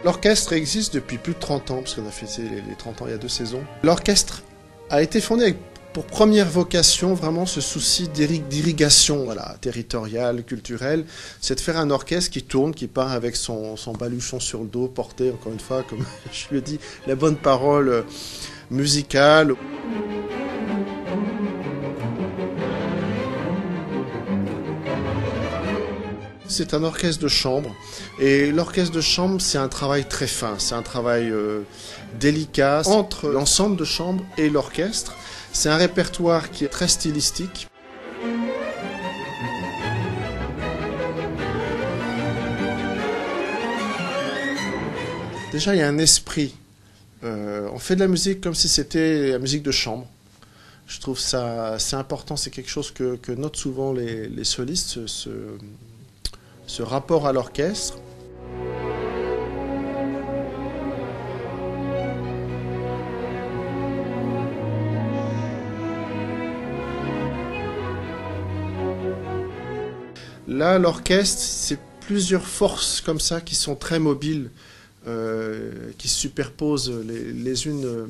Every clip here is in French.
L'orchestre existe depuis plus de 30 ans, parce qu'on a fêté les 30 ans il y a 2 saisons. L'orchestre a été fondé avec pour première vocation vraiment ce souci d'irrigation territoriale, culturelle. C'est de faire un orchestre qui tourne, qui part avec son baluchon sur le dos, porté encore une fois, comme je le dis, la bonne parole musicale. C'est un orchestre de chambre, et l'orchestre de chambre, c'est un travail très fin, c'est un travail délicat entre l'ensemble de chambre et l'orchestre. C'est un répertoire qui est très stylistique. Déjà, il y a un esprit. On fait de la musique comme si c'était la musique de chambre. Je trouve ça assez important, c'est quelque chose que notent souvent les solistes, ce rapport à l'orchestre. Là, l'orchestre, c'est plusieurs forces comme ça qui sont très mobiles, qui se superposent les unes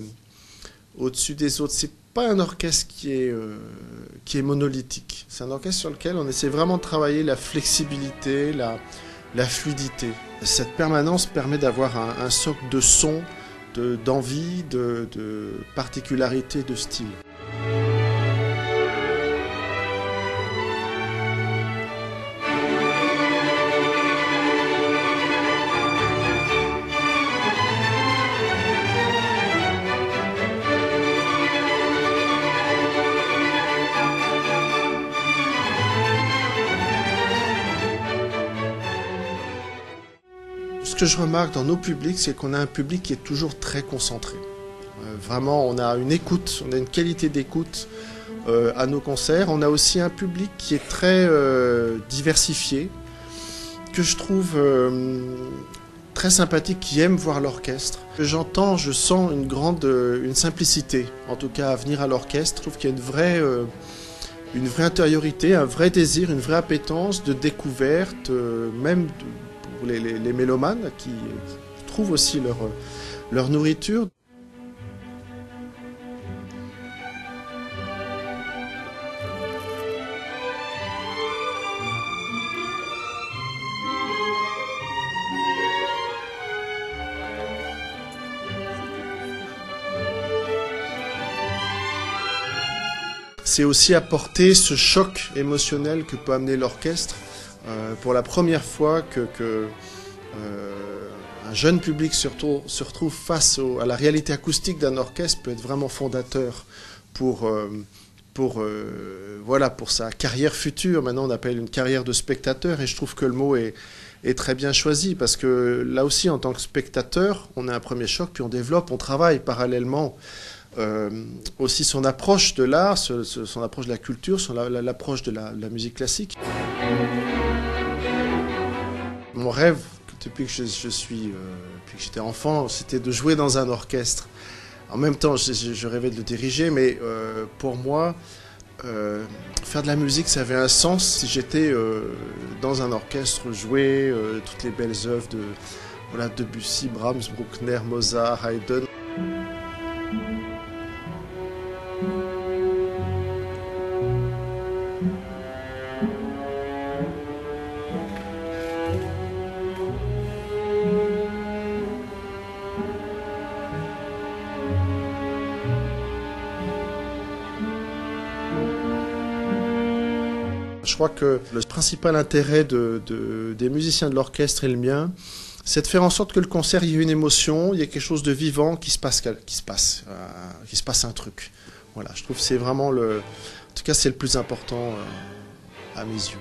au-dessus des autres. C'est pas un orchestre qui est monolithique. C'est un orchestre sur lequel on essaie vraiment de travailler la flexibilité, la fluidité. Cette permanence permet d'avoir un socle de son, d'envie, de particularité, de style. Ce que je remarque dans nos publics, c'est qu'on a un public qui est toujours très concentré. Vraiment, on a une écoute, on a une qualité d'écoute à nos concerts. On a aussi un public qui est très diversifié, que je trouve très sympathique, qui aime voir l'orchestre. J'entends, je sens une simplicité, en tout cas à venir à l'orchestre. Je trouve qu'il y a une vraie intériorité, un vrai désir, une vraie appétence de découverte, même pour les mélomanes qui trouvent aussi leur nourriture. C'est aussi apporter ce choc émotionnel que peut amener l'orchestre. Pour la première fois un jeune public se retrouve face à la réalité acoustique d'un orchestre peut être vraiment fondateur pour sa carrière future. Maintenant, on appelle une carrière de spectateur, et je trouve que le mot est très bien choisi, parce que là aussi, en tant que spectateur, on a un premier choc, puis on travaille parallèlement aussi son approche de l'art, son approche de la culture, l'approche de la musique classique. Mon rêve, depuis que depuis que j'étais enfant, c'était de jouer dans un orchestre. En même temps, je rêvais de le diriger, mais pour moi, faire de la musique, ça avait un sens si j'étais dans un orchestre, jouer toutes les belles œuvres de Debussy, Brahms, Bruckner, Mozart, Haydn. Je crois que le principal intérêt des musiciens de l'orchestre et le mien, c'est de faire en sorte que le concert, il y ait une émotion, il y ait quelque chose de vivant, qu'il se passe un truc. Voilà, je trouve que c'est vraiment en tout cas, c'est le plus important à mes yeux.